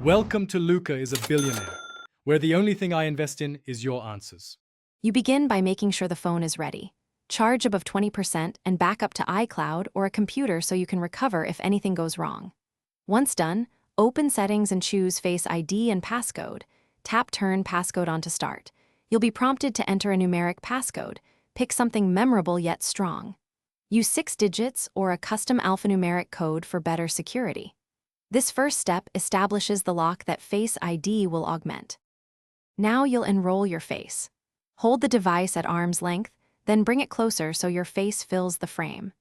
Welcome to Luca is a Billionaire, where the only thing I invest in is your answers. You begin by making sure the phone is ready. Charge above 20% and back up to iCloud or a computer so you can recover if anything goes wrong. Once done, open Settings and choose Face ID and Passcode. Tap Turn Passcode on to start. You'll be prompted to enter a numeric passcode. Pick something memorable yet strong. Use 6 digits or a custom alphanumeric code for better security. This first step establishes the lock that Face ID will augment. Now you'll enroll your face. Hold the device at arm's length, then bring it closer so your face fills the frame.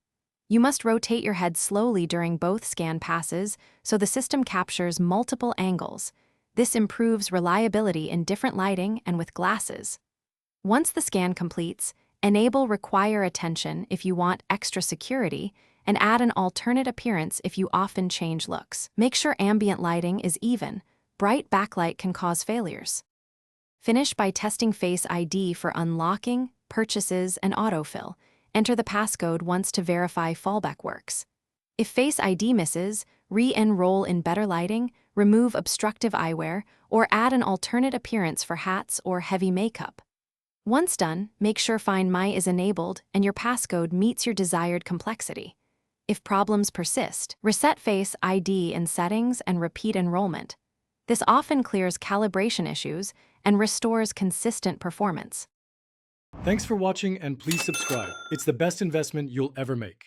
You must rotate your head slowly during both scan passes so the system captures multiple angles. This improves reliability in different lighting and with glasses. Once the scan completes, enable Require Attention if you want extra security, and add an alternate appearance if you often change looks. Make sure ambient lighting is even. Bright backlight can cause failures. Finish by testing Face ID for unlocking, purchases, and autofill. Enter the passcode once to verify fallback works. If Face ID misses, re-enroll in better lighting, remove obstructive eyewear, or add an alternate appearance for hats or heavy makeup. Once done, make sure Find My is enabled and your passcode meets your desired complexity. If problems persist, reset Face ID in Settings and repeat enrollment. This often clears calibration issues and restores consistent performance. Thanks for watching and please subscribe. It's the best investment you'll ever make.